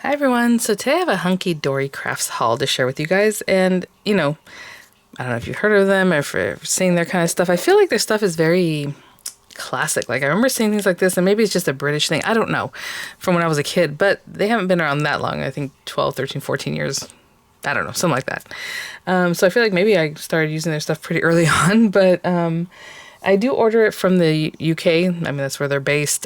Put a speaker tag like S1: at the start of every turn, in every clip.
S1: Hi everyone. So today I have a Hunkydory crafts haul to share with you guys. And, I don't know if you've heard of them or if you've seen their kind of stuff. I feel like their stuff is very classic. Like I remember seeing things like this, and maybe it's just a British thing. I don't know, from when I was a kid, but they haven't been around that long. I think 12, 13, 14 years. I don't know, something like that. So I feel like maybe I started using their stuff pretty early on, but I do order it from the UK. I mean, that's where they're based.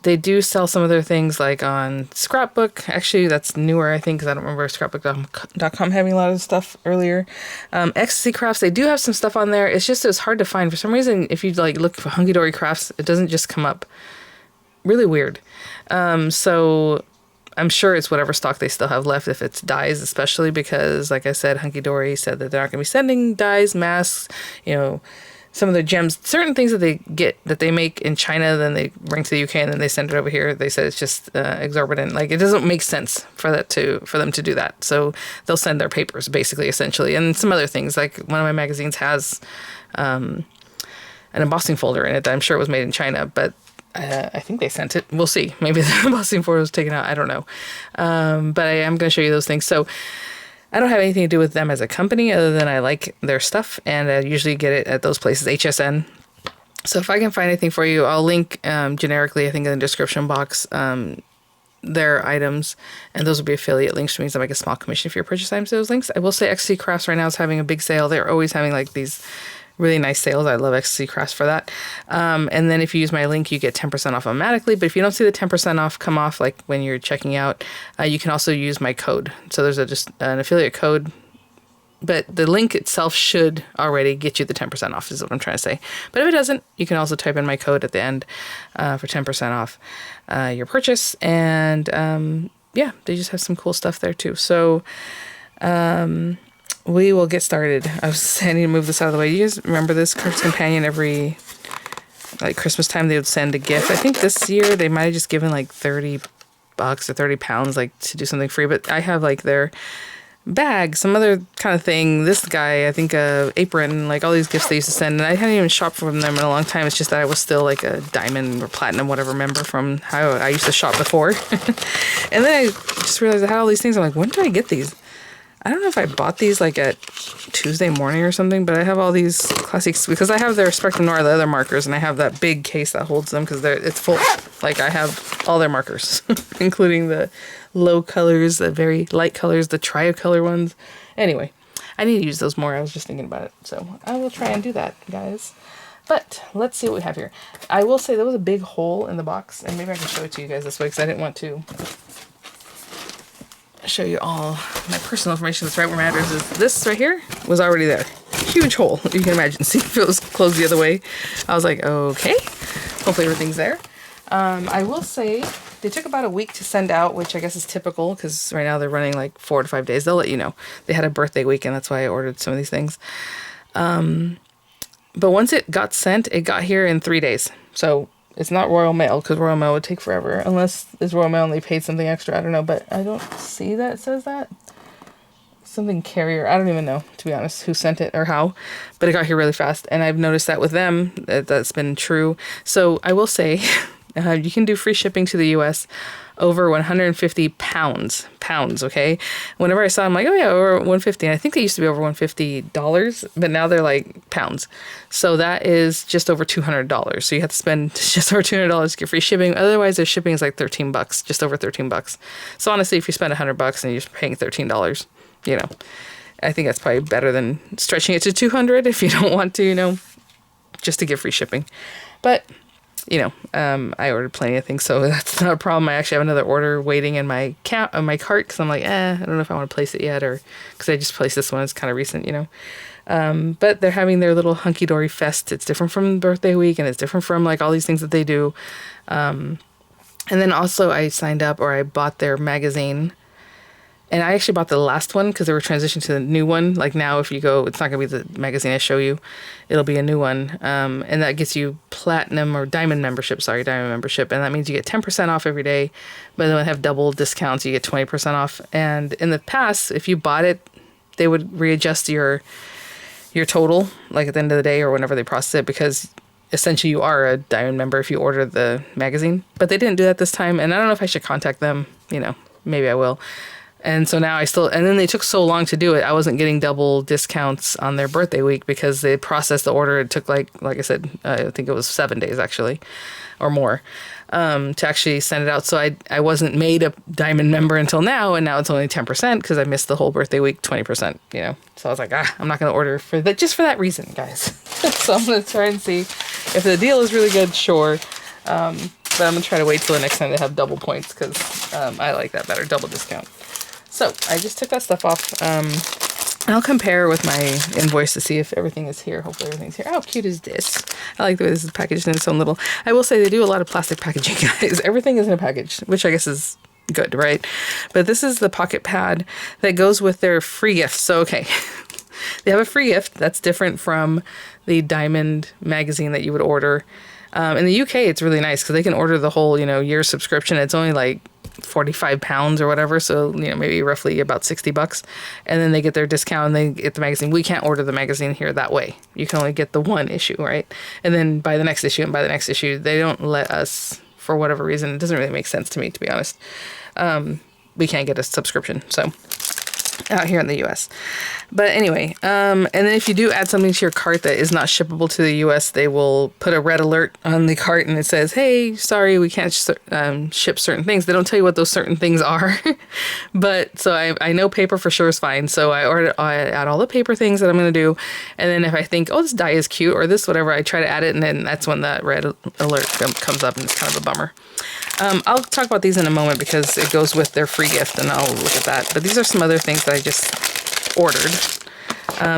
S1: They do sell some of their things like on Scrapbook. Actually, that's newer, I think, because I don't remember scrapbook.com having a lot of stuff earlier. Ecstasy Crafts, they do have some stuff on there. It's hard to find. For some reason, if you like look for Hunkydory Crafts, it doesn't just come up. Really weird. So I'm sure it's whatever stock they still have left, if it's dyes, especially because, like I said, Hunkydory said that they're not going to be sending dyes, masks, some of the gems, certain things that they make in China, then they bring to the UK and then they send it over here. They said it's just exorbitant. Like it doesn't make sense for them to do that. So they'll send their papers basically, essentially, and some other things. Like one of my magazines has an embossing folder in it that I'm sure was made in China, but I think they sent it. We'll see. Maybe the embossing folder was taken out. I don't know. But I am going to show you those things. So I don't have anything to do with them as a company other than I like their stuff, and I usually get it at those places, HSN. So if I can find anything for you, I'll link generically, I think, in the description box, their items, and those will be affiliate links, which means I make a small commission for your purchase items to those links. I will say XC Crafts right now is having a big sale. They're always having like these really nice sales. I love XC Crafts for that. And then if you use my link, you get 10% off automatically. But if you don't see the 10% off come off, like when you're checking out, you can also use my code. So there's just an affiliate code, but the link itself should already get you the 10% off is what I'm trying to say. But if it doesn't, you can also type in my code at the end for 10% off your purchase. And they just have some cool stuff there too. So we will get started. I need to move this out of the way. You guys remember this Christmas Companion? Every Christmas time they would send a gift. I think this year they might have just given like $30 or £30 like to do something free. But I have like their bag, some other kind of thing. This guy, I think apron, like all these gifts they used to send. And I hadn't even shopped from them in a long time. It's just that I was still like a diamond or platinum, whatever member from how I used to shop before. And then I just realized I had all these things. I'm like, when did I get these? I don't know if I bought these like at Tuesday morning or something, but I have all these classics because I have their Spectrum Noir, the other markers, and I have that big case that holds them because it's full. Like I have all their markers, including the low colors, the very light colors, the tricolor ones. Anyway, I need to use those more. I was just thinking about it. So I will try and do that, guys. But let's see what we have here. I will say there was a big hole in the box, and maybe I can show it to you guys this way because I didn't want to show you all my personal information. That's right where my address is. This right here was already there. Huge hole, you can imagine. See if it was closed the other way. I was like, okay, hopefully everything's there. I will say they took about a week to send out, which I guess is typical because right now they're running like 4 to 5 days. They'll let you know. They had a birthday week, and that's why I ordered some of these things. But once it got sent, it got here in 3 days. So it's not Royal Mail because Royal Mail would take forever unless it's Royal Mail and they paid something extra. I don't know, but I don't see that it says that. Something carrier. I don't even know, to be honest, who sent it or how, but it got here really fast. And I've noticed that with them, that's been true. So I will say you can do free shipping to the U.S. over 150 pounds, okay? Whenever I saw them, I'm like, oh yeah, over 150. And I think they used to be over $150, but now they're like pounds. So that is just over $200. So you have to spend just over $200 to get free shipping. Otherwise, their shipping is like $13, just over $13. So honestly, if you spend $100 and you're just paying $13, I think that's probably better than stretching it to $200 if you don't want to, just to get free shipping. But I ordered plenty of things, so that's not a problem. I actually have another order waiting in my cart because I'm like, I don't know if I want to place it yet, or because I just placed this one. It's kind of recent, But they're having their little Hunkydory fest. It's different from birthday week, and it's different from like all these things that they do. And then also I signed up, or I bought their magazine. And I actually bought the last one because they were transitioning to the new one. Like now, if you go, it's not going to be the magazine I show you. It'll be a new one. And that gets you platinum or diamond membership. And that means you get 10% off every day. But then they have double discounts. You get 20% off. And in the past, if you bought it, they would readjust your total, like at the end of the day or whenever they process it, because essentially you are a Diamond member if you order the magazine. But they didn't do that this time, and I don't know if I should contact them. You know, maybe I will. And so now and then they took so long to do it, I wasn't getting double discounts on their birthday week because they processed the order. It took like I said, I think it was 7 days actually, or more, to actually send it out. So I wasn't made a Diamond member until now, and now it's only 10% because I missed the whole birthday week, 20%, you know. So I was like, I'm not going to order for that, just for that reason, guys. So I'm going to try and see if the deal is really good, sure. But I'm going to try to wait till the next time they have double points because I like that better, double discount. So I just took that stuff off. And I'll compare with my invoice to see if everything is here. Hopefully everything's here. How cute is this? I like the way this is packaged in its own little... I will say they do a lot of plastic packaging, guys. Everything is in a package, which I guess is good, right? But this is the pocket pad that goes with their free gift. So, okay. They have a free gift that's different from the Diamond magazine that you would order. In the UK, it's really nice because they can order the whole, you know, year subscription. It's only like 45 pounds or whatever. So, you know, maybe roughly about $60. And then they get their discount and they get the magazine. We can't order the magazine here that way. You can only get the one issue, right? And then buy the next issue and buy the next issue. They don't let us, for whatever reason. It doesn't really make sense to me, to be honest. We can't get a subscription. So, out here in the US. But anyway, and then if you do add something to your cart that is not shippable to the US, they will put a red alert on the cart and it says, hey, sorry, we can't ship certain things. They don't tell you what those certain things are. But so I know paper for sure is fine. So I add all the paper things that I'm going to do. And then if I think, oh, this die is cute or this whatever, I try to add it. And then that's when that red alert comes up and it's kind of a bummer. I'll talk about these in a moment because it goes with their free gift and I'll look at that. But these are some other things that I just ordered.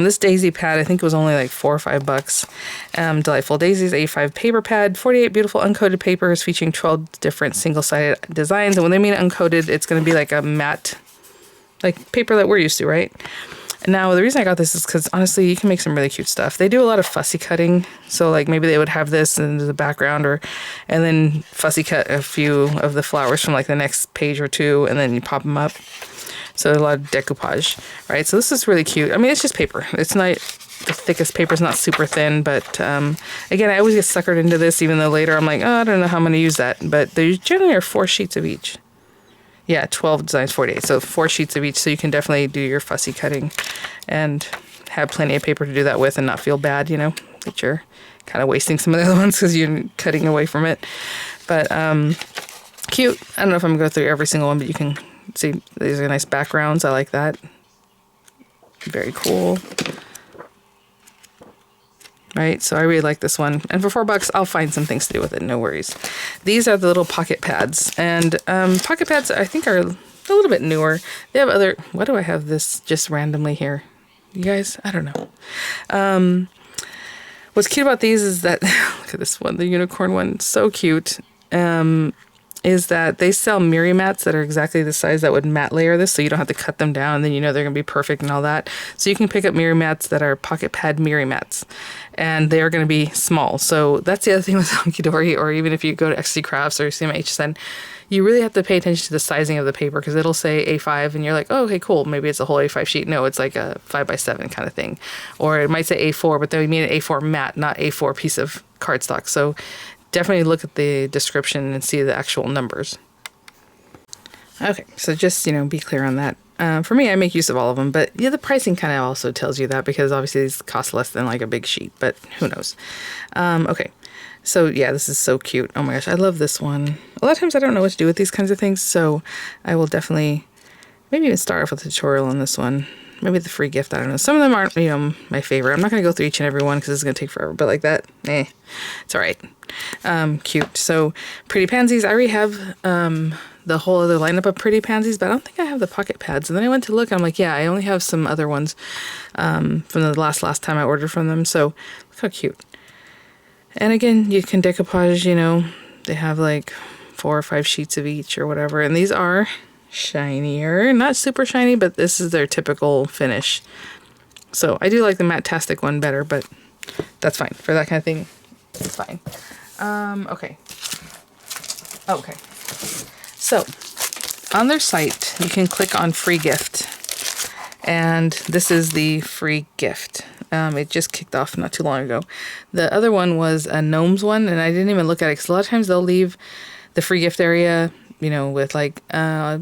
S1: This daisy pad, I think it was only like $4 or $5. Delightful Daisies, A5 paper pad, 48 beautiful uncoated papers featuring 12 different single-sided designs. And when they mean uncoated, it's going to be like a matte, like paper that we're used to, right? Now, the reason I got this is because, honestly, you can make some really cute stuff. They do a lot of fussy cutting. So, like, maybe they would have this in the background and then fussy cut a few of the flowers from, like, the next page or two, and then you pop them up. So, a lot of decoupage, right? So, this is really cute. I mean, it's just paper. It's not the thickest paper. It's not super thin. But, again, I always get suckered into this, even though later I'm like, oh, I don't know how I'm going to use that. But there generally are 4 sheets of each. Yeah, 12 designs, 48. So 4 sheets of each. So you can definitely do your fussy cutting and have plenty of paper to do that with and not feel bad, you know, that you're kind of wasting some of the other ones because you're cutting away from it. But cute. I don't know if I'm going to go through every single one, but you can see these are nice backgrounds. I like that. Very cool. Right, so I really like this one. And for $4, I'll find some things to do with it, no worries. These are the little pocket pads. And pocket pads, I think, are a little bit newer. They have other... Why do I have this just randomly here? You guys, I don't know. What's cute about these is that... Look at this one, the unicorn one. So cute. Is that they sell Miri mats that are exactly the size that would mat layer this, so you don't have to cut them down, and then you know they're going to be perfect and all that. So you can pick up Miri mats that are pocket pad Miri mats, and they are going to be small. So that's the other thing with Hunkydory, or even if you go to XC Crafts or see my HSN, you really have to pay attention to the sizing of the paper, because it'll say A5, and you're like, oh, okay, cool, maybe it's a whole A5 sheet. No, it's like a 5x7 kind of thing. Or it might say A4, but they mean an A4 mat, not A4 piece of cardstock. So definitely look at the description and see the actual numbers. Okay, so just, you know, be clear on that. For me, I make use of all of them, but yeah, the pricing kind of also tells you that, because obviously these cost less than like a big sheet, but who knows. Okay, so yeah, this is so cute. Oh my gosh, I love this one. A lot of times I don't know what to do with these kinds of things, so I will definitely maybe even start off with a tutorial on this one. Maybe the free gift, I don't know. Some of them aren't, you know, my favorite. I'm not going to go through each and every one because it's going to take forever. But like that, it's all right. Cute. So pretty pansies. I already have the whole other lineup of pretty pansies, but I don't think I have the pocket pads. And then I went to look, and I'm like, yeah, I only have some other ones from the last time I ordered from them. So look how cute. And again, you can decoupage, you know, they have like 4 or 5 sheets of each or whatever. And these are shinier, not super shiny, but this is their typical finish. So I do like the Matte-tastic one better, but that's fine for that kind of thing. It's fine. Okay. So on their site, you can click on free gift, and this is the free gift. It just kicked off not too long ago. The other one was a gnomes one, and I didn't even look at it because a lot of times they'll leave the free gift area, you know, with like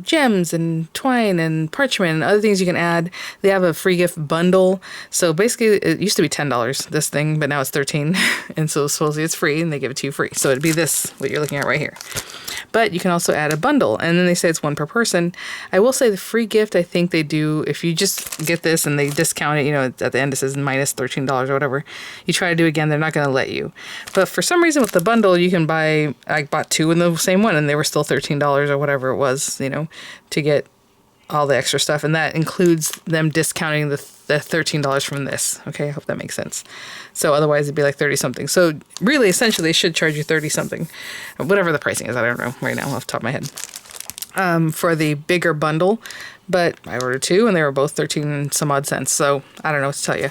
S1: gems and twine and parchment and other things you can add. They have a free gift bundle. So basically it used to be $10, this thing, but now it's $13. And so supposedly it's free and they give it to you free. So it'd be this, what you're looking at right here. But you can also add a bundle, and then they say it's one per person. I will say the free gift, I think they do, if you just get this and they discount it, you know, at the end it says minus $13 or whatever. You try to do it again, they're not going to let you. But for some reason with the bundle, you can buy, I bought two in the same one and they were still $13 or whatever it was, you know, to get all the extra stuff. And that includes them discounting the $13 from this. Okay, I hope that makes sense. So otherwise it'd be like 30 something. So really, essentially, they should charge you 30 something, whatever the pricing is. I don't know right now off the top of my head, for the bigger bundle. But I ordered two and they were both 13 some odd cents. So I don't know what to tell you.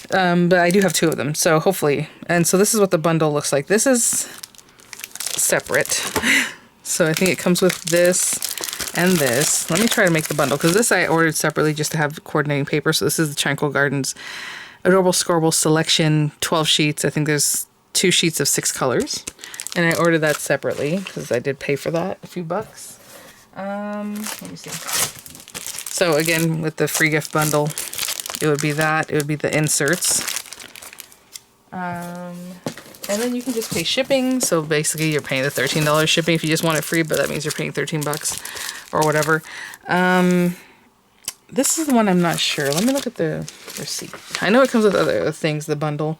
S1: But I do have two of them. So hopefully, and so this is what the bundle looks like. This is separate. So I think it comes with this and this. Let me try to make the bundle, because this I ordered separately just to have coordinating paper. So this is the Tranquil Gardens Adorable Scoreable Selection, 12 sheets. I think there's 2 sheets of 6 colors. And I ordered that separately because I did pay for that, a few bucks. Let me see. So again, with the free gift bundle, it would be that. It would be the inserts. And then you can just pay shipping. So basically you're paying the $13 shipping if you just want it free, but that means you're paying 13 bucks or whatever. This is the one I'm not sure. Let me look at the receipt. I know it comes with other things, the bundle.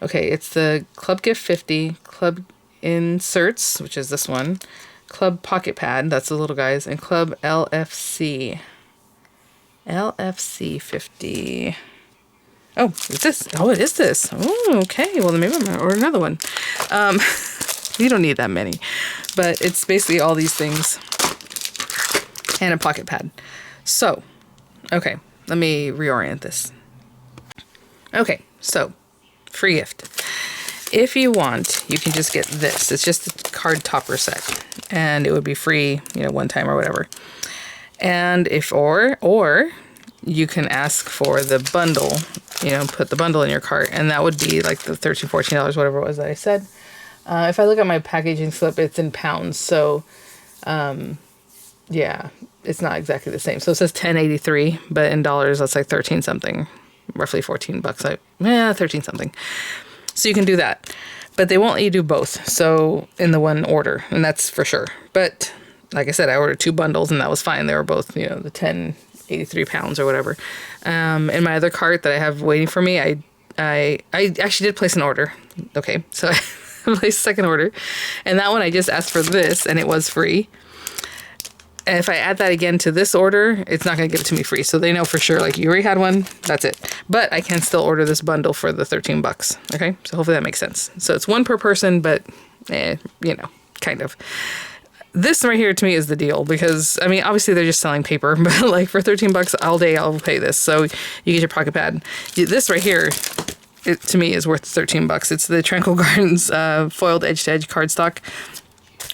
S1: Okay, it's the Club Gift 50, Club Inserts, which is this one, Club Pocket Pad, that's the little guys, and Club LFC. LFC 50. Oh, is this? Oh, it is this. Oh, okay. Well, then maybe I'm going to order another one. You don't need that many. But it's basically all these things. And a pocket pad. So, okay. Let me reorient this. Okay, so, free gift. If you want, you can just get this. It's just a card topper set. And it would be free, you know, one time or whatever. And if, or you can ask for the bundle, you know, put the bundle in your cart, and that would be like the $13, $14, whatever it was that I said. If I look at my packaging slip, it's in pounds, so yeah, it's not exactly the same. So it says $10.83, but in dollars, that's like 13 something, roughly 14 bucks. 13 something. So you can do that, but they won't let you do both. So in the one order, and that's for sure. But like I said, I ordered 2 bundles, and that was fine. They were both, you know, the 83 pounds or whatever. In my other cart that I have waiting for me, I actually did place an order. Okay, so I placed a second order, and that one I just asked for this, and it was free. And if I add that again to this order, it's not going to give it to me free. So they know for sure, like, you already had one, that's it. But I can still order this bundle for the 13 bucks. Okay, so hopefully that makes sense. So it's one per person, but you know, kind of. This right here to me is the deal, because I mean, obviously they're just selling paper, but like for 13 bucks all day, I'll pay this. So you get your pocket pad. This right here, it to me is worth 13 bucks. It's the Tranquil Gardens foiled edge to edge cardstock.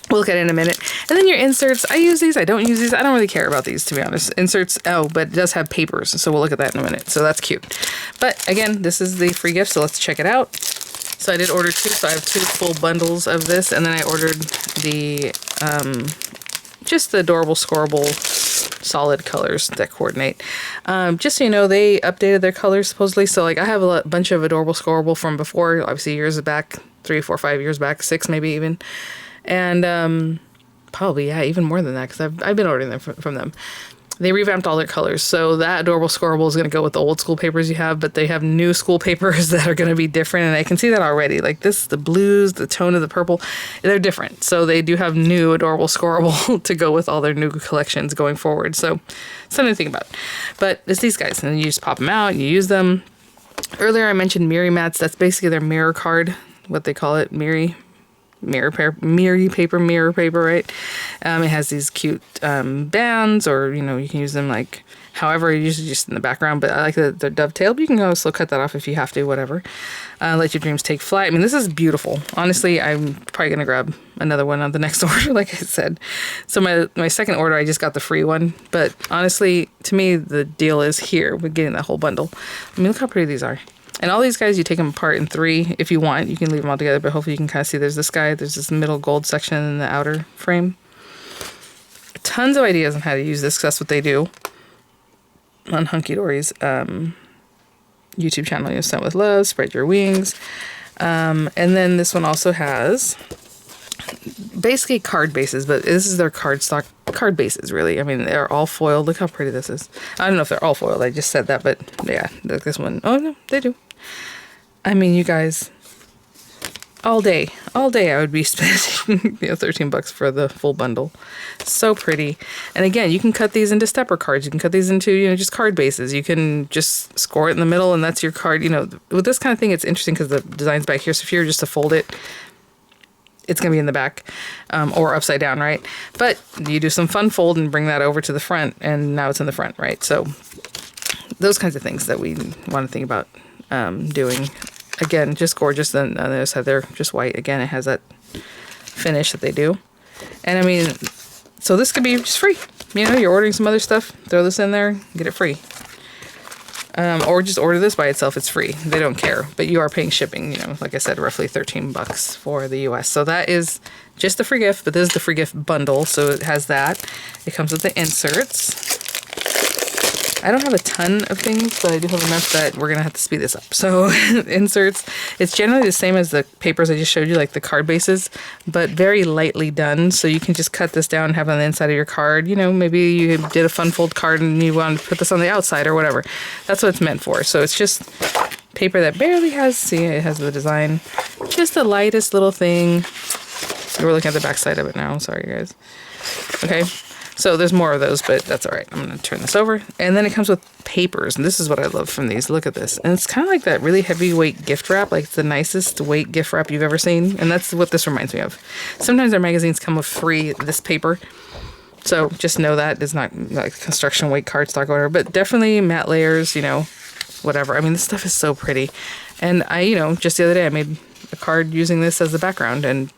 S1: We'll look at it in a minute. And then your inserts. I use these. I don't use these. I don't really care about these, to be honest. Inserts. Oh, but it does have papers. So we'll look at that in a minute. So that's cute. But again, this is the free gift. So let's check it out. So I did order 2. So I have 2 full bundles of this. And then I ordered the, just the adorable, scoreable, solid colors that coordinate. Just so you know, they updated their colors supposedly. So like I have a bunch of adorable, scoreable from before, obviously years back, 3, 4, 5 years back, 6 maybe even. And probably, yeah, even more than that, because I've been ordering them from them. They revamped all their colors. So that adorable scoreable is going to go with the old school papers you have, but they have new school papers that are going to be different. And I can see that already. Like this, the blues, the tone of the purple, they're different. So they do have new adorable scoreable to go with all their new collections going forward. So something to think about. But it's these guys, and you just pop them out, you use them. Earlier I mentioned Miri mats. That's basically their mirror card, what they call it, mirror paper, right? It has these cute bands, or you know, you can use them like however, usually just in the background, but I like the dovetail, but you can also cut that off if you have to, whatever. Let your dreams take flight. I mean, this is beautiful. Honestly, I'm probably gonna grab another one on the next order, like I said. So my second order, I just got the free one, but honestly, to me, the deal is here with getting that whole bundle. I mean, look how pretty these are. And all these guys, you take them apart in 3 if you want. You can leave them all together, but hopefully you can kind of see there's this guy. There's this middle gold section in the outer frame. Tons of ideas on how to use this, because that's what they do on Hunkydory's YouTube channel. You know, Sent with Love, Spread Your Wings. And then this one also has basically card bases, but this is their cardstock card bases, really. I mean, they're all foiled. Look how pretty this is. I don't know if they're all foiled. I just said that, but yeah, look, this one. Oh, no, they do. I mean, you guys, all day I would be spending, you know, $13 for the full bundle. So pretty. And again, you can cut these into stepper cards. You can cut these into, you know, just card bases. You can just score it in the middle and that's your card. You know, with this kind of thing, it's interesting because the design's back here. So if you were just to fold it, it's going to be in the back, or upside down, right? But you do some fun fold and bring that over to the front, and now it's in the front, right? So those kinds of things that we want to think about doing. Again, just gorgeous. Then on the other side, they're just white. Again, it has that finish that they do. And I mean, so this could be just free. You know, you're ordering some other stuff, throw this in there, get it free. Or just order this by itself. It's free. They don't care. But you are paying shipping, you know, like I said, roughly $13 for the US. So that is just the free gift, but this is the free gift bundle. So it has that. It comes with the inserts. I don't have a ton of things, but I do have enough that we're going to have to speed this up. So inserts, it's generally the same as the papers I just showed you, like the card bases, but very lightly done. So you can just cut this down and have it on the inside of your card. You know, maybe you did a fun fold card and you want to put this on the outside or whatever. That's what it's meant for. So it's just paper that barely has, see, it has the design. Just the lightest little thing. We're looking at the back side of it now. I'm sorry, guys. Okay. So there's more of those, but that's all right. I'm going to turn this over. And then it comes with papers. And this is what I love from these. Look at this. And it's kind of like that really heavyweight gift wrap, like the nicest weight gift wrap you've ever seen. And that's what this reminds me of. Sometimes our magazines come with free this paper. So just know that it's not like construction weight cardstock or whatever, but definitely matte layers, you know, whatever. I mean, this stuff is so pretty. And I, you know, just the other day I made a card using this as the background and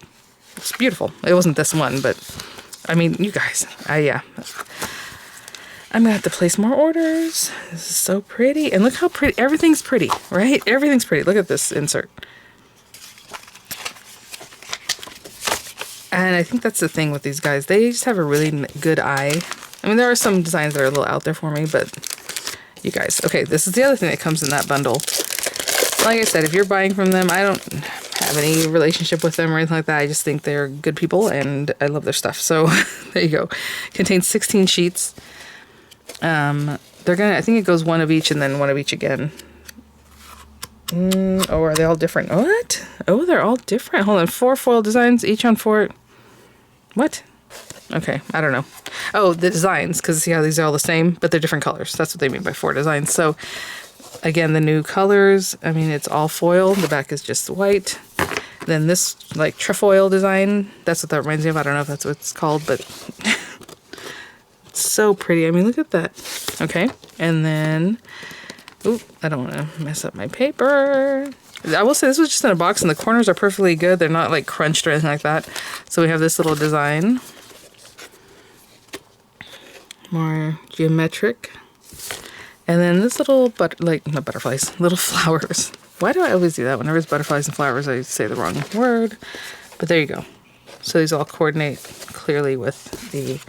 S1: it's beautiful. It wasn't this one, but I mean, you guys, yeah. I'm gonna have to place more orders. This is so pretty. And look how pretty, everything's pretty, right? Everything's pretty. Look at this insert. And I think that's the thing with these guys. They just have a really good eye. I mean, there are some designs that are a little out there for me, but you guys, okay, this is the other thing that comes in that bundle. Like I said, if you're buying from them, I don't have any relationship with them or anything like that. I just think they're good people and I love their stuff. So there you go. Contains 16 sheets. They're gonna, I think it goes one of each and then one of each again. Oh, are they all different? What? Oh, they're all different. Hold on, 4 foil designs, each on 4. What? Okay, I don't know. Oh, the designs, because see how these are all the same, but they're different colors. That's what they mean by 4 designs. So again, the new colors, I mean, it's all foil. The back is just white. Then this like trefoil design, that's what that reminds me of. I don't know if that's what it's called, but it's so pretty. I mean, look at that. Okay, and then, ooh, I don't want to mess up my paper. I will say this was just in a box and the corners are perfectly good. They're not like crunched or anything like that. So we have this little design. More geometric. And then this little, not butterflies, little flowers. Why do I always do that? Whenever it's butterflies and flowers, I say the wrong word. But there you go. So these all coordinate clearly with the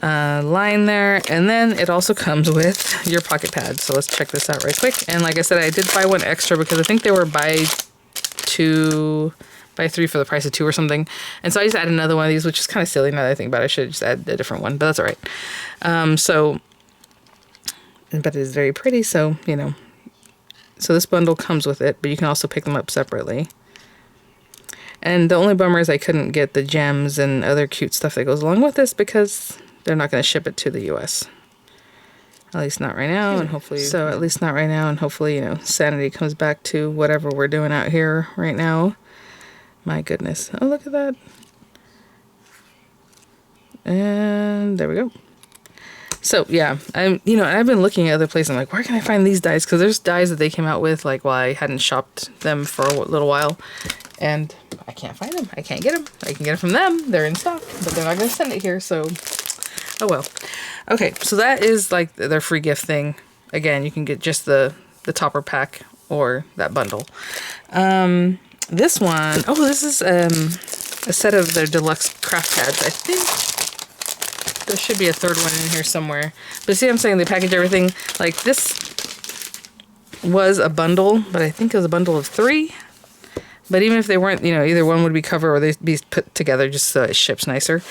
S1: line there. And then it also comes with your pocket pad. So let's check this out right quick. And like I said, I did buy one extra because I think they were buy 3 for the price of 2 or something. And so I just added another one of these, which is kind of silly now that I think about it. I should just add a different one, but that's all right. But it is very pretty, so, you know. So this bundle comes with it, but you can also pick them up separately. And the only bummer is I couldn't get the gems and other cute stuff that goes along with this because they're not going to ship it to the US. At least not right now, and hopefully... So at least not right now, and hopefully, you know, sanity comes back to whatever we're doing out here right now. My goodness. Oh, look at that. And there we go. So yeah, I've been looking at other places. I'm like, where can I find these dies? Because there's dies that they came out with, like, while I hadn't shopped them for a little while, and I can't find them. I can't get them. I can get them from them. They're in stock, but they're not going to send it here. So, oh well. Okay, so that is like their free gift thing. Again, you can get just the topper pack, or that bundle. This one, oh, this is a set of their deluxe craft pads. I think there should be a third one in here somewhere. But see what I'm saying? They package everything. Like this was a bundle, but I think it was a bundle of 3. But even if they weren't, you know, either one would be covered or they'd be put together just so it ships nicer.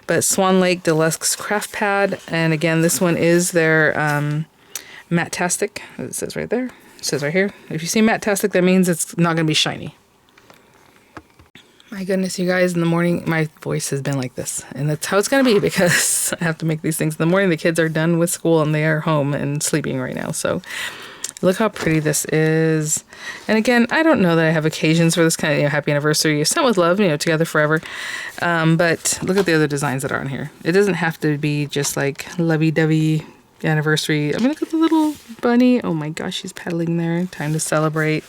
S1: But Swan Lake Deluxe Craft Pad. And again, this one is their Matte-tastic. It says right there. It says right here. If you see Matte-tastic, that means it's not going to be shiny. My goodness, you guys, in the morning, my voice has been like this. And that's how it's going to be because I have to make these things in the morning. The kids are done with school and they are home and sleeping right now. So look how pretty this is. And again, I don't know that I have occasions for this kind of, you know, happy anniversary. Sent with love, you know, together forever. But look at the other designs that are on here. It doesn't have to be just like lovey-dovey anniversary. I mean, look at the little bunny. Oh my gosh, she's pedaling there. Time to celebrate.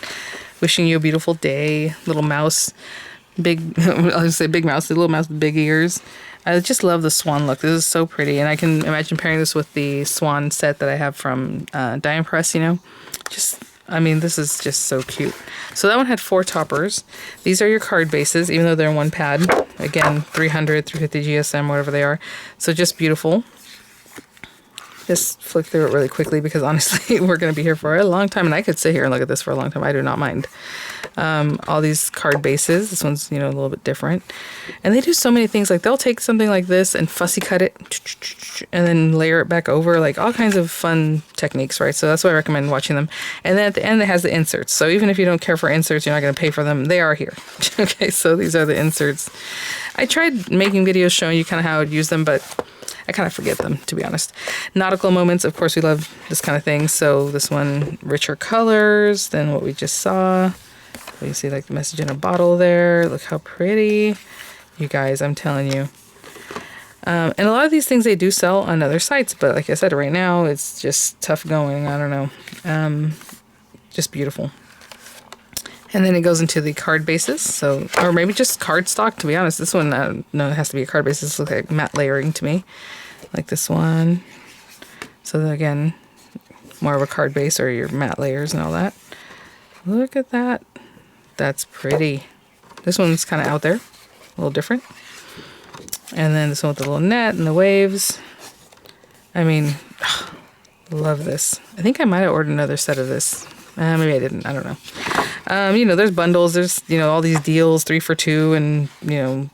S1: Wishing you a beautiful day. Little mouse. Big, I'll just say big mouse. The little mouse with big ears. I just love the swan look. This is so pretty. And I can imagine pairing this with the swan set that I have from Dye & Press, you know. Just, I mean, this is just so cute. So that one had 4 toppers. These are your card bases, even though they're in one pad. Again, 300, 350 GSM, whatever they are. So just beautiful. Just flick through it really quickly because honestly, we're going to be here for a long time. And I could sit here and look at this for a long time. I do not mind. All these card bases. This one's, you know, a little bit different. And they do so many things. Like they'll take something like this and fussy cut it and then layer it back over. Like all kinds of fun techniques, right? So that's why I recommend watching them. And then at the end, it has the inserts. So even if you don't care for inserts, you're not going to pay for them. They are here. Okay, so these are the inserts. I tried making videos showing you kind of how I'd use them, but I kind of forget them, to be honest. Nautical Moments, of course, we love this kind of thing. So this one, richer colors than what we just saw. You see like the message in a bottle there. Look how pretty. You guys, I'm telling you. And a lot of these things they do sell on other sites. But like I said, right now, it's just tough going. I don't know. Just beautiful. And then it goes into the card bases. So, or maybe just cardstock, to be honest. This one, no, it has to be a card base. This looks like matte layering to me. Like this one. So then again, more of a card base or your matte layers and all that. Look at that. That's pretty. This one's kind of out there. A little different. And then this one with the little net and the waves. I mean, love this. I think I might have ordered another set of this. Maybe I didn't. I don't know. You know, there's bundles. There's, you know, all these deals, 3 for 2 and, you know,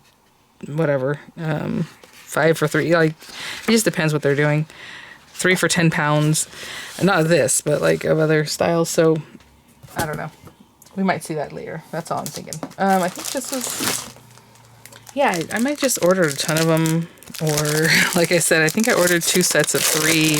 S1: whatever. 5 for 3. Like, it just depends what they're doing. 3 for 10 pounds. Not of this, but like of other styles. So, I don't know. We might see that later. That's all I'm thinking. I think this was... Yeah, I might just order a ton of them. Or, like I said, I think I ordered 2 sets of 3.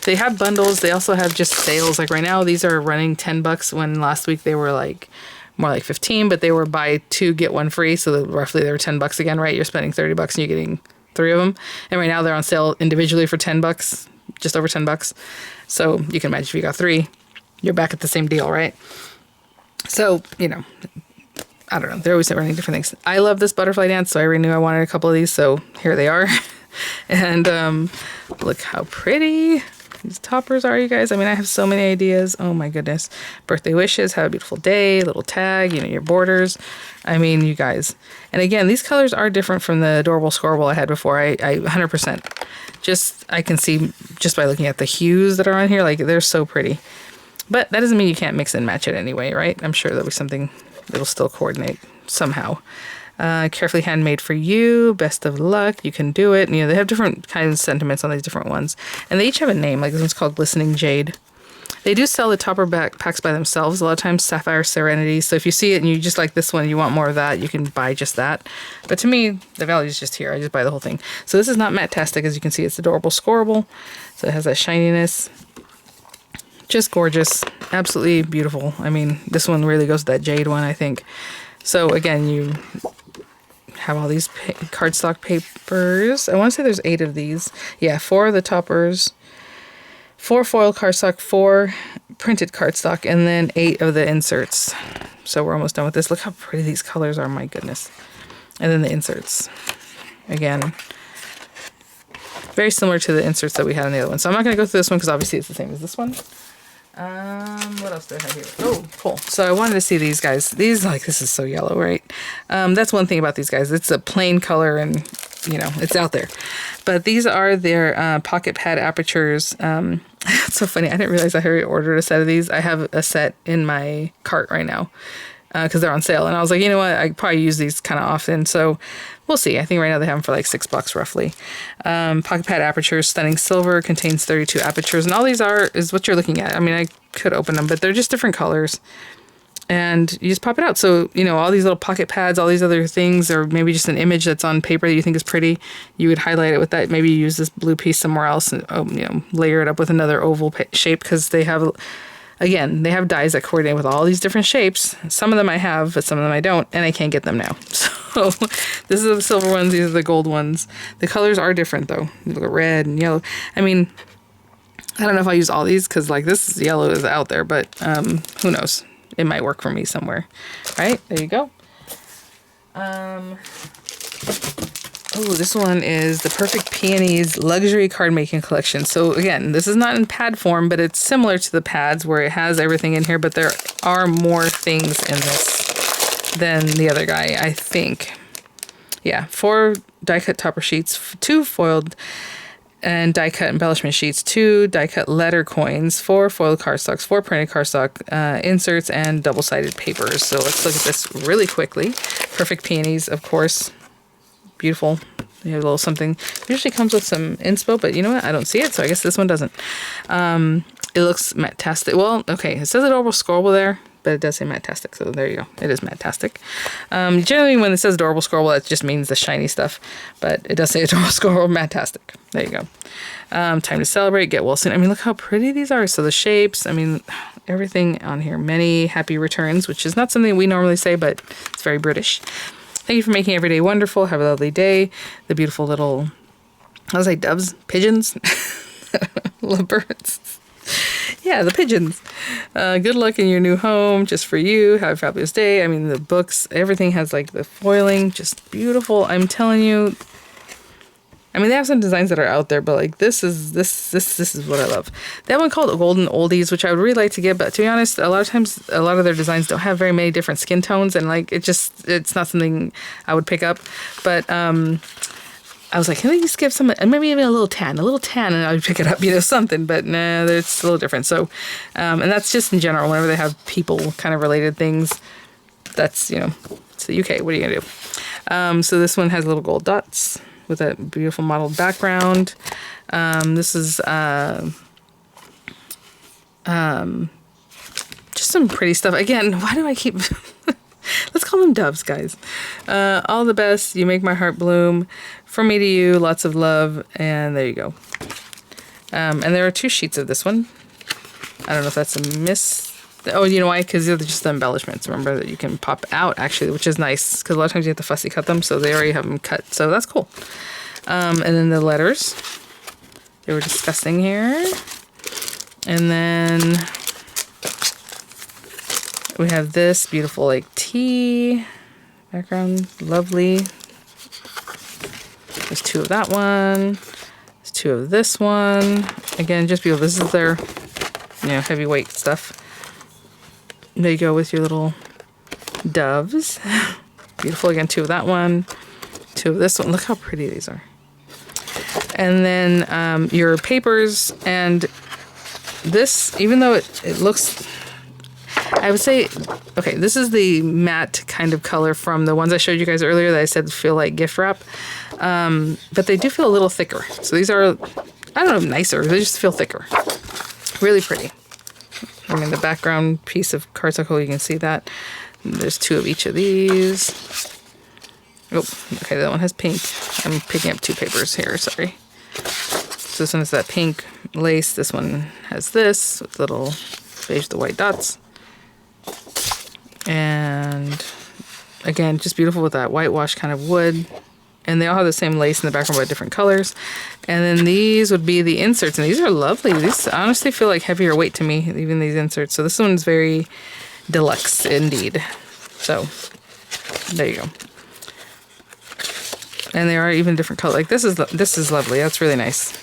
S1: They have bundles. They also have just sales. Like right now, these are running $10 when last week they were like more like 15, but they were buy 2, get 1 free. So roughly they were $10 again, right? You're spending $30 and you're getting 3 of them. And right now they're on sale individually for $10, just over $10. So you can imagine if you got 3, you're back at the same deal, right? So, you know, I don't know. They're always running different things. I love this butterfly dance, so I already knew I wanted a couple of these, so here they are. And look how pretty these toppers are, you guys. I mean, I have so many ideas. Oh my goodness. Birthday wishes, have a beautiful day, little tag, you know, your borders. I mean, you guys. And again, these colors are different from the adorable scoreable I had before. I 100%. Just, I can see just by looking at the hues that are on here, like they're so pretty. But that doesn't mean you can't mix and match it anyway, right? I'm sure there'll be something that'll still coordinate somehow. Carefully handmade for you. Best of luck. You can do it. And, you know, they have different kinds of sentiments on these different ones. And they each have a name. Like this one's called Glistening Jade. They do sell the topper packs by themselves. A lot of times Sapphire Serenity. So if you see it and you just like this one and you want more of that, you can buy just that. But to me, the value is just here. I just buy the whole thing. So this is not matte-tastic. As you can see, it's adorable scoreable. So it has that shininess. Just gorgeous. Absolutely beautiful. I mean, this one really goes to that jade one, I think. So again, you have all these cardstock papers. I want to say there's 8 of these. Yeah, 4 of the toppers, 4 foil cardstock, 4 printed cardstock, and then 8 of the inserts. So we're almost done with this. Look how pretty these colors are. My goodness. And then the inserts. Again, very similar to the inserts that we had in the other one. So I'm not going to go through this one because obviously it's the same as this one. What else do I have here? Oh, cool. So I wanted to see these guys. These, like, this is so yellow, right? That's one thing about these guys. It's a plain color and, you know, it's out there. But these are their pocket pad apertures. It's so funny. I didn't realize I already ordered a set of these. I have a set in my cart right now because they're on sale. And I was like, you know what? I probably use these kind of often. So we'll see. I think right now they have them for like $6 roughly. Pocket pad apertures, stunning silver, contains 32 apertures. And all these is what you're looking at. I mean, I could open them, but they're just different colors. And you just pop it out. So, you know, all these little pocket pads, all these other things, or maybe just an image that's on paper that you think is pretty, you would highlight it with that. Maybe you use this blue piece somewhere else and, you know, layer it up with another oval shape because they have, again, they have dies that coordinate with all these different shapes. Some of them I have, but some of them I don't, and I can't get them now. So this is the silver ones, these are the gold ones. The colors are different though. You look at red and yellow. I mean, I don't know if I use all these because like this yellow is out there, but who knows? It might work for me somewhere. Right? There you go. Oh, this one is the Perfect Peonies Luxury Card Making Collection. So again, this is not in pad form, but it's similar to the pads where it has everything in here, but there are more things in this than the other guy, I think. Yeah, 4 die-cut topper sheets, 2 foiled and die-cut embellishment sheets, 2 die-cut letter coins, 4 foiled cardstocks, 4 printed cardstock inserts, and double-sided papers. So let's look at this really quickly. Perfect Peonies, of course. Beautiful. You have a little something. It usually comes with some inspo, but you know what? I don't see it, so I guess this one doesn't. It looks matte-tastic. Well, okay, it says adorable scrollable there, but it does say matte-tastic, so there you go. It is matte-tastic. Generally, when it says adorable scrollable, it just means the shiny stuff, but it does say adorable scrollable matte-tastic. There you go. Time to celebrate, get well soon. I mean, look how pretty these are. So the shapes, I mean, everything on here. Many happy returns, which is not something we normally say, but it's very British. Thank you for making every day wonderful. Have a lovely day. The beautiful little, I was like doves, pigeons, little birds. Yeah, the pigeons. Good luck in your new home, just for you. Have a fabulous day. I mean, the books, everything has like the foiling, just beautiful. I'm telling you. I mean, they have some designs that are out there, but like this is what I love. They have one called Golden Oldies, which I would really like to get, but to be honest, a lot of times, a lot of their designs don't have very many different skin tones, and like it's not something I would pick up. But I was like, can they just give some, maybe even a little tan, and I would pick it up, you know, something. But nah, it's a little different. So, and that's just in general. Whenever they have people kind of related things, that's, you know, it's the UK. What are you gonna do? So this one has little gold dots with a beautiful modeled background. This is just some pretty stuff. Again, why do I keep... Let's call them doves, guys. All the best. You make my heart bloom. From me to you, lots of love. And there you go. And there are 2 sheets of this one. I don't know if that's a miss... Oh, you know why? Because they're just the embellishments. Remember that you can pop out, actually, which is nice. Because a lot of times you have to fussy cut them, so they already have them cut. So that's cool. And then the letters. They were discussing here. And then we have this beautiful, like, tea background. Lovely. There's 2 of that one. There's 2 of this one. Again, just beautiful. This is their, you know, heavyweight stuff. There you go with your little doves. Beautiful. Again, 2 of that one, 2 of this one. Look how pretty these are. And then your papers, and this, even though it looks, I would say, okay, this is the matte kind of color from the ones I showed you guys earlier that I said feel like gift wrap. But they do feel a little thicker. So these are, I don't know, nicer. They just feel thicker. Really pretty. I mean, the background piece of cardstock, you can see that. There's 2 of each of these. Oh, okay, that one has pink. I'm picking up 2 papers here, sorry. So this one is that pink lace. This one has this with little beige, the white dots. And again, just beautiful with that whitewash kind of wood. And they all have the same lace in the background but different colors. And then these would be the inserts. And these are lovely. These honestly feel like heavier weight to me, even these inserts. So this one's very deluxe indeed. So there you go. And they are even different color. Like this is lovely. That's really nice.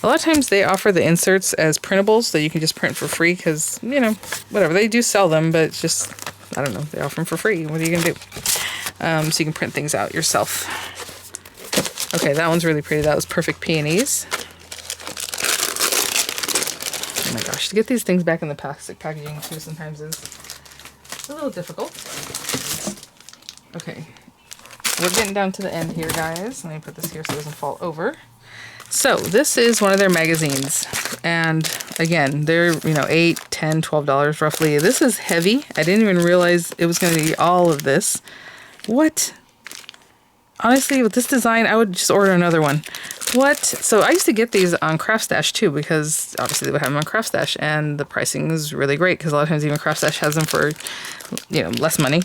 S1: A lot of times they offer the inserts as printables that you can just print for free because, you know, whatever. They do sell them, but it's just, I don't know, they offer them for free. What are you going to do? So you can print things out yourself. Okay, that one's really pretty. That was Perfect Peonies. Oh my gosh, to get these things back in the plastic packaging too sometimes is a little difficult. Okay, we're getting down to the end here, guys. Let me put this here so it doesn't fall over. So this is one of their magazines, and again, they're, you know, $8, $10, $12 roughly. This is heavy. I didn't even realize it was going to be all of this. What? Honestly, with this design, I would just order another one. What? So I used to get these on Craft Stash too, because obviously they would have them on Craft Stash, and the pricing is really great because a lot of times even Craft Stash has them for, you know, less money.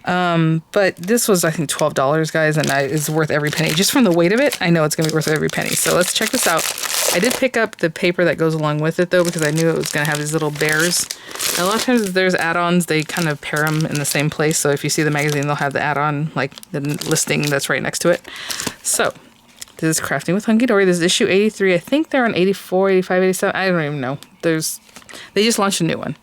S1: But this was, I think, $12, guys, and it's worth every penny. Just from the weight of it, I know it's going to be worth every penny. So let's check this out. I did pick up the paper that goes along with it, though, because I knew it was going to have these little bears. And a lot of times there's add-ons, they kind of pair them in the same place. So if you see the magazine, they'll have the add-on, like the listing that's right next to it. So this is Crafting with Hunkydory. This is issue 83. I think they're on 84, 85, 87. I don't even know. They just launched a new one.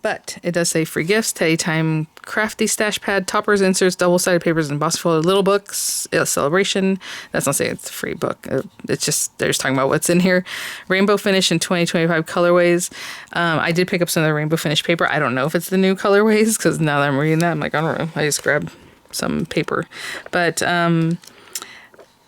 S1: But it does say free gifts, Teddy Time, crafty stash pad, toppers, inserts, double-sided papers, and box folded little books, a celebration. That's not saying it's a free book. It's just, they're just talking about what's in here. Rainbow finish in 2025 colorways. I did pick up some of the rainbow finish paper. I don't know if it's the new colorways, because now that I'm reading that, I'm like, I don't know. I just grabbed some paper. But, you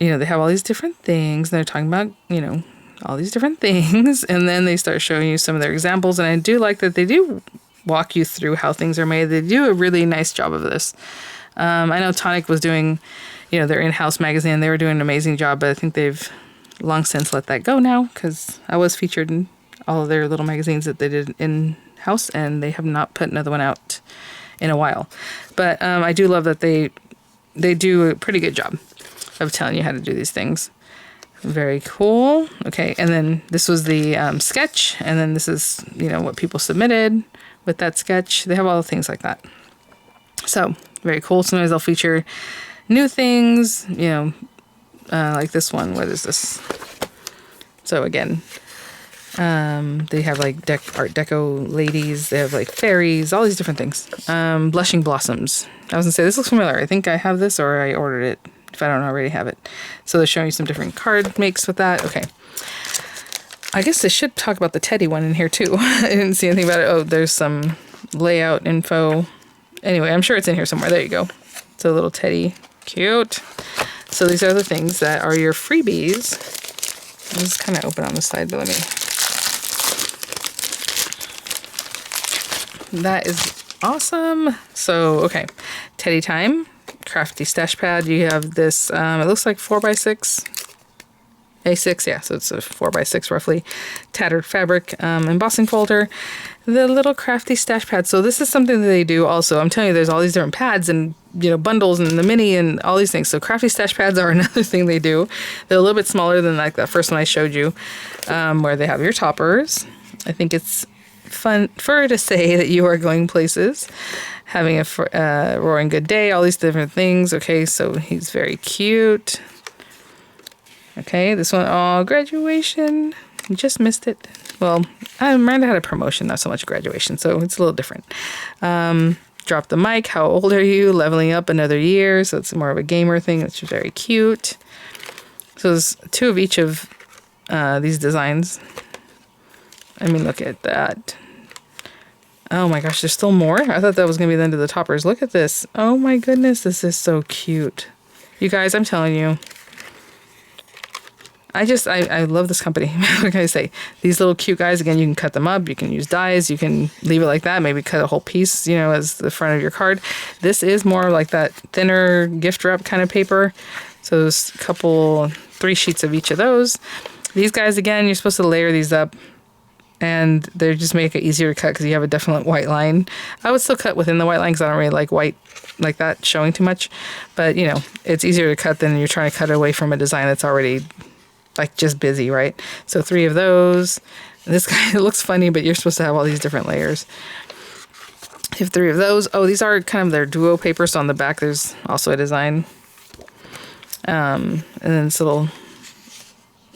S1: know, they have all these different things. And they're talking about, you know, all these different things, and then they start showing you some of their examples, and I do like that they do walk you through how things are made. They do a really nice job of this. I know Tonic was doing, you know, their in-house magazine. They were doing an amazing job, but I think they've long since let that go now, because I was featured in all of their little magazines that they did in-house, and they have not put another one out in a while. But I do love that they do a pretty good job of telling you how to do these things. Very cool. Okay, and then this was the sketch, and then this is, you know, what people submitted with that sketch. They have all the things like that. So, very cool. Sometimes they'll feature new things, you know, like this one. What is this? So, again, they have like Art Deco ladies. They have like fairies, all these different things. Blushing blossoms. I was going to say, this looks familiar. I think I have this, or I ordered it, if I don't already have it. So they're showing you some different card makes with that. Okay. I guess they should talk about the Teddy one in here too. I didn't see anything about it. Oh, there's some layout info. Anyway, I'm sure it's in here somewhere. There you go. It's a little Teddy. Cute. So these are the things that are your freebies. This is kind of open on the side, but let me... That is awesome. So, okay. Teddy Time. Crafty stash pad. You have this, it looks like 4x6. A6, yeah, so it's a 4x6 roughly. Tattered fabric, embossing folder. The little crafty stash pad. So this is something that they do also. I'm telling you, there's all these different pads and, you know, bundles and the mini and all these things. So crafty stash pads are another thing they do. They're a little bit smaller than like that first one I showed you, where they have your toppers. I think it's fun for to say that you are going places, having a roaring good day, all these different things. Okay, so he's very cute. Okay, this one, oh, graduation. Just missed it. Well, Miranda had a promotion, not so much graduation, so it's a little different. Drop the mic, how old are you? Leveling up another year, so it's more of a gamer thing, which is very cute. So there's two of each of these designs. I mean, look at that. Oh my gosh, there's still more? I thought that was going to be the end of the toppers. Look at this. Oh my goodness, this is so cute. You guys, I'm telling you. I love this company. What can I say? These little cute guys, again, you can cut them up. You can use dies. You can leave it like that. Maybe cut a whole piece, you know, as the front of your card. This is more like that thinner gift wrap kind of paper. So there's a couple, 3 sheets of each of those. These guys, again, you're supposed to layer these up. And they just make it easier to cut because you have a definite white line. I would still cut within the white line because I don't really like white like that showing too much. But, you know, it's easier to cut than you're trying to cut away from a design that's already, like, just busy, right? So 3 of those. And this guy, it looks funny, but you're supposed to have all these different layers. You have 3 of those. Oh, these are kind of their duo papers. So on the back, there's also a design. And then this little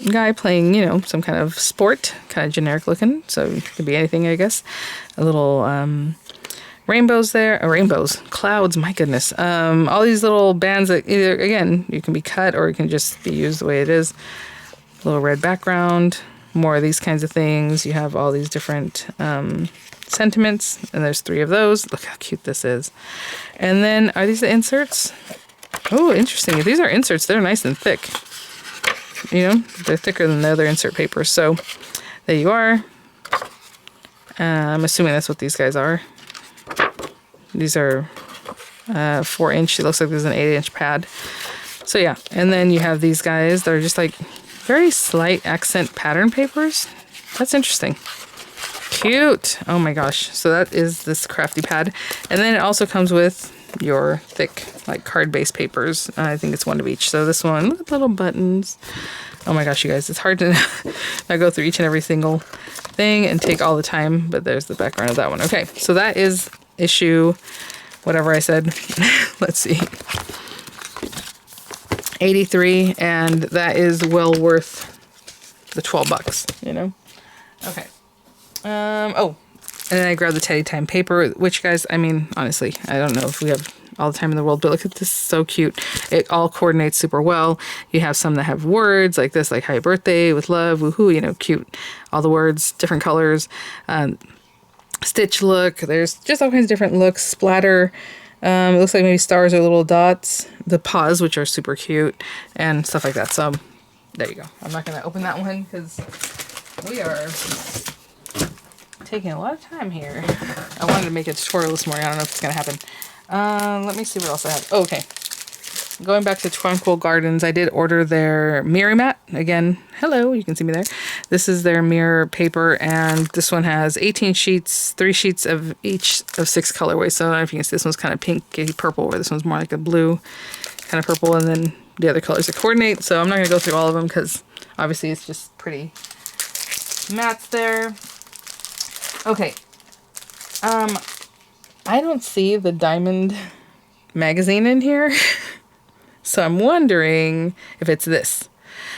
S1: guy playing, you know, some kind of sport, kind of generic looking. So it could be anything, I guess. A little rainbows there, rainbows, clouds, my goodness. All these little bands that either, again, you can be cut or it can just be used the way it is. Little red background, more of these kinds of things. You have all these different sentiments, and there's 3 of those. Look how cute this is. And then, are these the inserts? Oh, interesting. If these are inserts, they're nice and thick. You know, they're thicker than the other insert papers. So, there you are. I'm assuming that's what these guys are. These are 4-inch. It looks like there's an 8-inch pad. So, yeah. And then you have these guys. They're just like very slight accent pattern papers. That's interesting. Cute. Oh my gosh. So that is this crafty pad. And then it also comes with your thick like card-based papers. I think it's 1 of each. So this one, look at the little buttons. Oh my gosh, you guys. It's hard to not go through each and every single thing and take all the time. But there's the background of that one. Okay. So that is issue, whatever I said. Let's see. 83, and that is well worth the $12, you know? Okay. Oh, and then I grabbed the Teddy Time paper, which, guys, I mean, honestly, I don't know if we have all the time in the world, but look at this, so cute. It all coordinates super well. You have some that have words like this, like happy birthday with love, woohoo, you know, cute. All the words, different colors. Stitch look. There's just all kinds of different looks. Splatter. It looks like maybe stars or little dots. The paws, which are super cute, and stuff like that. So, there you go. I'm not going to open that one because we are taking a lot of time here. I wanted to make a tutorial this morning. I don't know if it's going to happen. Let me see what else I have. Oh, okay. Going back to Tranquil Gardens, I did order their mirror mat. Again, hello, you can see me there. This is their mirror paper, and this one has 18 sheets, 3 sheets of each of 6 colorways. So I don't know if you can see, this one's kind of pinky purple, where this one's more like a blue kind of purple, and then the other colors that coordinate. So I'm not going to go through all of them because obviously it's just pretty mats there. Okay. I don't see the diamond magazine in here. So I'm wondering if it's this.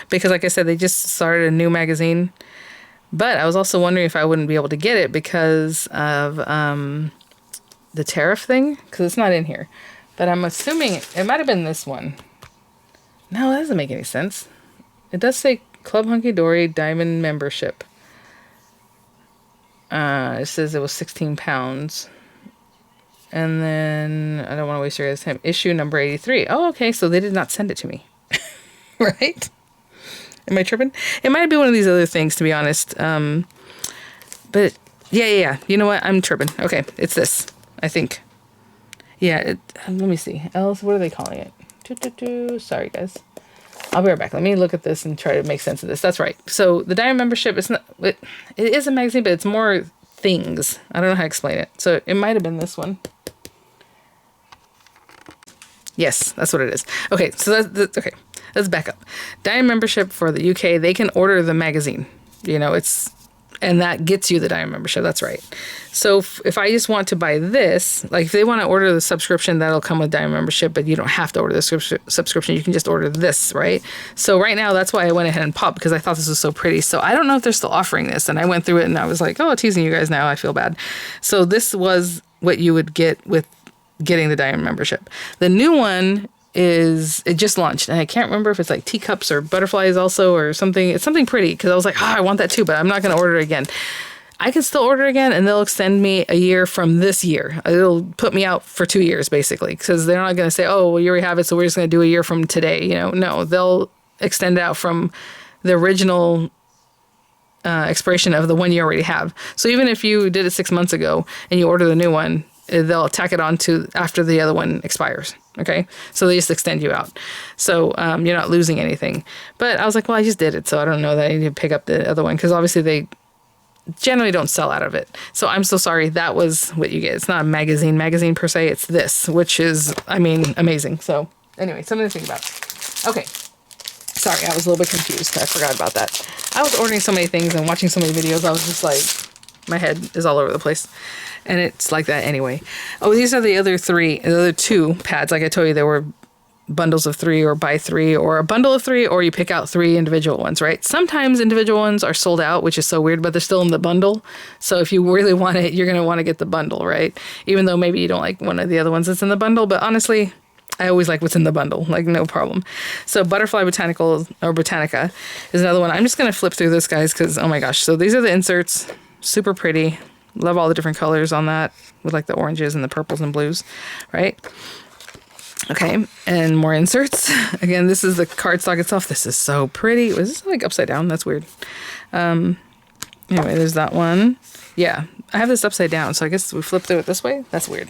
S1: Because like I said, they just started a new magazine. But I was also wondering if I wouldn't be able to get it because of the tariff thing. Because it's not in here. But I'm assuming it might have been this one. No, that doesn't make any sense. It does say Club Hunkydory Diamond Membership. It says it was 16 pounds. And then, I don't want to waste your guys' time. Issue number 83. Oh, okay, so they did not send it to me. Right? Am I tripping? It might be one of these other things, to be honest. But, yeah. You know what? I'm tripping. Okay, it's this, I think. Yeah, let me see. Else, what are they calling it? Sorry, guys. I'll be right back. Let me look at this and try to make sense of this. That's right. So, the Diamond Membership, it is a magazine, but it's more things. I don't know how to explain it. So, it might have been this one. Yes, that's what it is. Okay, so that's okay. Let's back up. Diamond Membership for the UK, they can order the magazine. You know, and that gets you the Diamond Membership. That's right. So if I just want to buy this, like if they want to order the subscription, that'll come with Diamond Membership, but you don't have to order the subscription. You can just order this, right? So right now, that's why I went ahead and popped, because I thought this was so pretty. So I don't know if they're still offering this. And I went through it and I was like, oh, teasing you guys now. I feel bad. So this was what you would get with getting the Diamond Membership. The new one it just launched, and I can't remember if it's like teacups or butterflies also or something. It's something pretty, because I was like, I want that too, but I'm not going to order it again. I can still order again, and they'll extend me a year from this year. It'll put me out for 2 years, basically, because they're not going to say, oh, well, you already have it, so we're just going to do a year from today. You know, no, they'll extend it out from the original expiration of the one you already have. So even if you did it 6 months ago and you order the new one, they'll tack it on to after the other one expires. Okay. So they just extend you out. So you're not losing anything. But I was like, well, I just did it, so I don't know that I need to pick up the other one, because obviously they generally don't sell out of it. So I'm so sorry. That was what you get. It's not a magazine per se. It's this, which is, I mean, amazing. So anyway, something to think about. Okay. Sorry, I was a little bit confused. I forgot about that. I was ordering so many things and watching so many videos. I was just like, my head is all over the place. And it's like that anyway. Oh, these are the other 2 pads. Like I told you, they were bundles of 3 or buy 3 or a bundle of 3, or you pick out 3 individual ones, right? Sometimes individual ones are sold out, which is so weird, but they're still in the bundle. So if you really want it, you're going to want to get the bundle, right? Even though maybe you don't like one of the other ones that's in the bundle, but honestly, I always like what's in the bundle, like no problem. So Butterfly Botanical or Botanica is another one. I'm just going to flip through this, guys, because oh my gosh. So these are the inserts, super pretty. Love all the different colors on that with like the oranges and the purples and blues, right? Okay, and more inserts. Again, this is the cardstock itself. This is so pretty. Was this like upside down? That's weird. Anyway, there's that one. Yeah, I have this upside down, so I guess we flip through it this way. That's weird.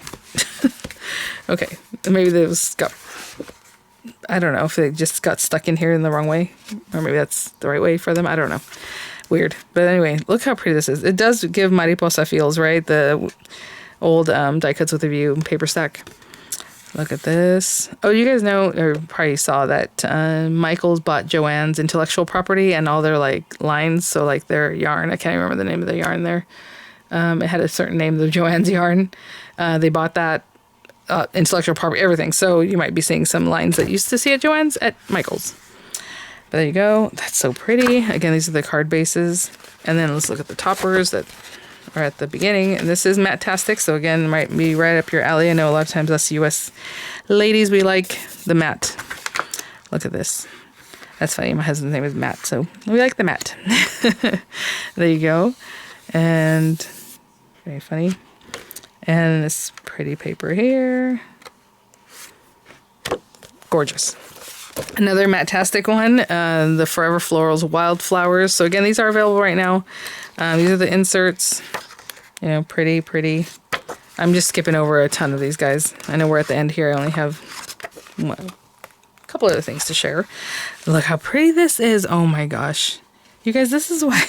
S1: Okay, maybe those got, I don't know if they just got stuck in here in the wrong way, or maybe that's the right way for them. I don't know. Weird. But anyway, look how pretty this is. It does give mariposa feels, right? The old die cuts with a view paper stack. Look at this. Oh, you guys know, or probably saw that Michaels bought Joann's intellectual property and all their like lines. So like their yarn, I can't remember the name of the yarn there. It had a certain name, the Joann's yarn. They bought that intellectual property, everything. So you might be seeing some lines that you used to see at Joann's at Michaels. But there you go. That's so pretty. Again, these are the card bases. And then let's look at the toppers that are at the beginning. And this is matte-tastic. So again, might be right up your alley. I know a lot of times us US ladies, we like the matte. Look at this. That's funny. My husband's name is Matt. So we like the matte. There you go. And very funny. And this pretty paper here. Gorgeous. Another matte-tastic one, the Forever Florals Wildflowers. So again, these are available right now. These are the inserts. You know, pretty, pretty. I'm just skipping over a ton of these guys. I know we're at the end here. I only have a couple other things to share. Look how pretty this is. Oh my gosh. You guys, this is why.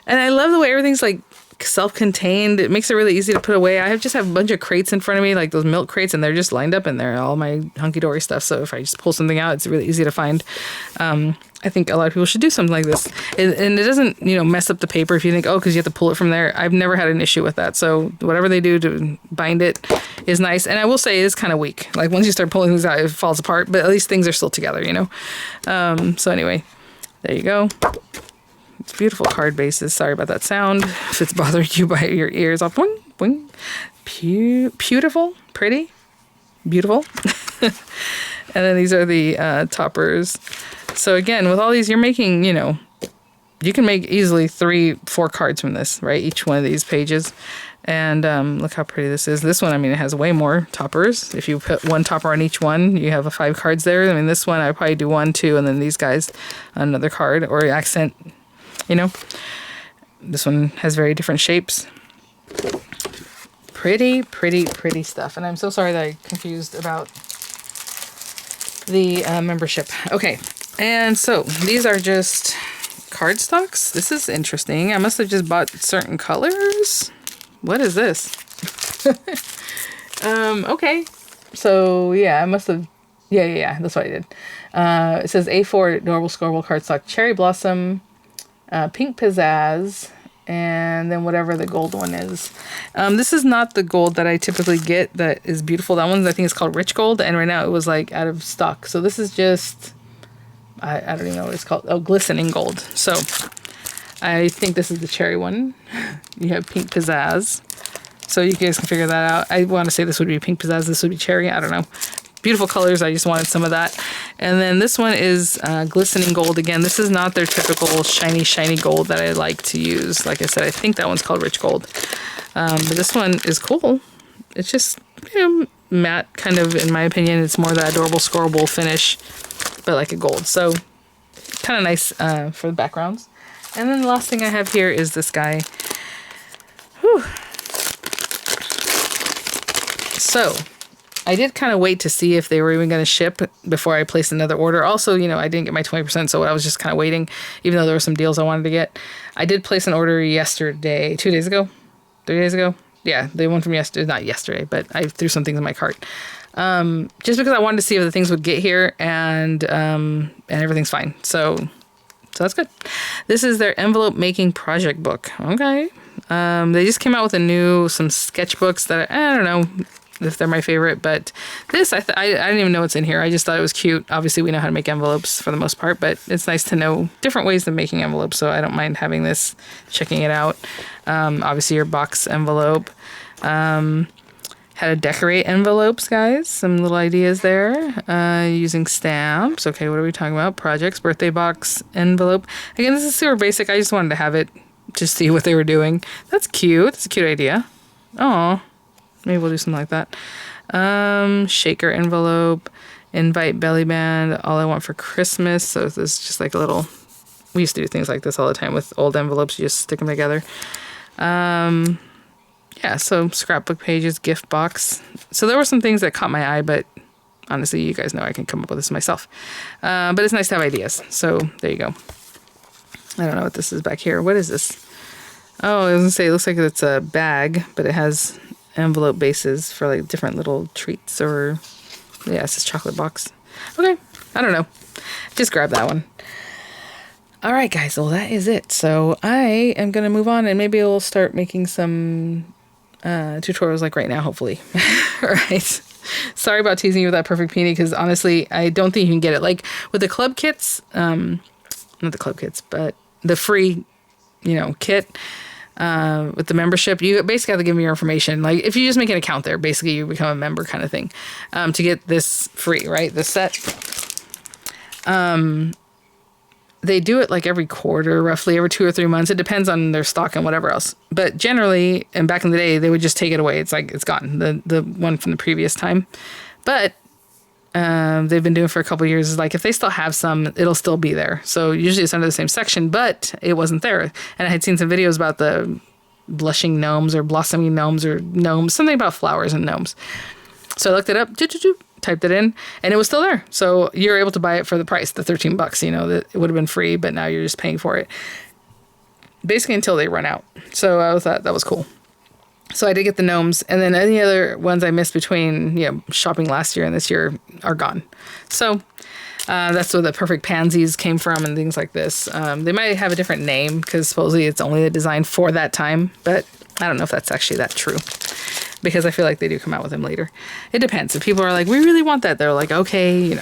S1: And I love the way everything's like self-contained. It makes it really easy to put away. I just have a bunch of crates in front of me, like those milk crates, and they're just lined up in there, all my hunky-dory stuff. So if I just pull something out, it's really easy to find. I think a lot of people should do something like this. And it doesn't, you know, mess up the paper if you think, oh, because you have to pull it from there. I've never had an issue with that. So whatever they do to bind it is nice. And I will say it is kind of weak. Like once you start pulling things out, it falls apart, but at least things are still together, you know? So anyway, there you go. It's beautiful card bases. Sorry about that sound. If it's bothering you by your ears off. Boing, boing. Beautiful. Pretty. Beautiful. And then these are the toppers. So again, with all these, you're making, you know, you can make easily 3-4 cards from this, right? Each one of these pages. And look how pretty this is. This one, I mean, it has way more toppers. If you put one topper on each one, you have 5 cards there. I mean, this one, I'd probably do 1, 2, and then these guys, another card or accent. You know, this one has very different shapes. Pretty, pretty, pretty stuff. And I'm so sorry that I confused about the membership. Okay, and so these are just cardstocks. This is interesting. I must have just bought certain colors. What is this? Okay. So yeah, I must have. Yeah. That's what I did. It says A4 Adorable Scorable Cardstock Cherry Blossom. Pink Pizzazz, and then whatever the gold one is. This is not the gold that I typically get that is beautiful. That one I think is called Rich Gold, and right now it was like out of stock. So this is just, I don't even know what it's called. Oh, Glistening Gold. So I think this is the cherry one. You have Pink Pizzazz. So you guys can figure that out. I want to say this would be Pink Pizzazz. This would be cherry. I don't know. Beautiful colors. I just wanted some of that. And then this one is Glistening Gold. Again, this is not their typical shiny gold that I like to use. Like I said, I think that one's called Rich Gold. But this one is cool. It's just, you know, matte, kind of, in my opinion. It's more that adorable scorable finish, but like a gold. So kind of nice for the backgrounds. And then the last thing I have here is this guy. Whew. So I did kind of wait to see if they were even going to ship before I placed another order. Also, you know, I didn't get my 20%, so I was just kind of waiting, even though there were some deals I wanted to get. I did place an order yesterday, 2 days ago, 3 days ago. Yeah, they went from yesterday, not yesterday, but I threw some things in my cart. Just because I wanted to see if the things would get here, and everything's fine. So that's good. This is their envelope making project book. Okay. They just came out with some sketchbooks that I don't know. if they're my favorite. But this, I didn't even know what's in here. I just thought it was cute. Obviously, we know how to make envelopes for the most part, but it's nice to know different ways of making envelopes. So I don't mind having this, checking it out. Obviously, your box envelope. How to decorate envelopes, guys. Some little ideas there. Using stamps. Okay, what are we talking about? Projects, birthday box, envelope. Again, this is super basic. I just wanted to have it to see what they were doing. That's cute. That's a cute idea. Oh, maybe we'll do something like that. Shaker envelope, invite belly band, all I want for Christmas. So this is just like a little, we used to do things like this all the time with old envelopes. You just stick them together. Yeah, so scrapbook pages, gift box. So there were some things that caught my eye, but honestly, you guys know I can come up with this myself. But it's nice to have ideas. So there you go. I don't know what this is back here. What is this? Oh, I was gonna say, it looks like it's a bag, but it has envelope bases for like different little treats or, yeah, it's this chocolate box. Okay, I don't know. Just grab that one. All right, guys, well, that is it. So I am gonna move on and maybe we'll start making some tutorials like right now, hopefully. All right. Sorry about teasing you with that perfect peony, because honestly, I don't think you can get it. Like with the club kits, not the club kits, but the free, kit with the membership, you basically have to give me your information. Like if you just make an account there, basically you become a member kind of thing, to get this free, right? The set. They do it like every quarter, roughly every 2 or 3 months. It depends on their stock and whatever else. But generally, and back in the day, they would just take it away. It's like, it's gone, the one from the previous time. But they've been doing it for a couple of years. Like if they still have some, it'll still be there. So usually it's under the same section, but it wasn't there. And I had seen some videos about the blushing gnomes or blossoming gnomes or gnomes, something about flowers and gnomes. So I looked it up, typed it in, and it was still there. So you're able to buy it for the price, the $13. That it would have been free, but now you're just paying for it. Basically until they run out. So I thought that was cool. So I did get the gnomes, and then any other ones I missed between shopping last year and this year are gone. So that's where the perfect pansies came from and things like this. They might have a different name because supposedly it's only the design for that time, but I don't know if that's actually that true, because I feel like they do come out with them later. It depends. If people are like, we really want that, they're like, okay,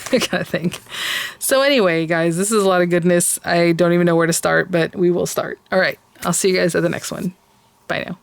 S1: kind of thing. So anyway, guys, this is a lot of goodness. I don't even know where to start, but we will start. All right. I'll see you guys at the next one. Bye now.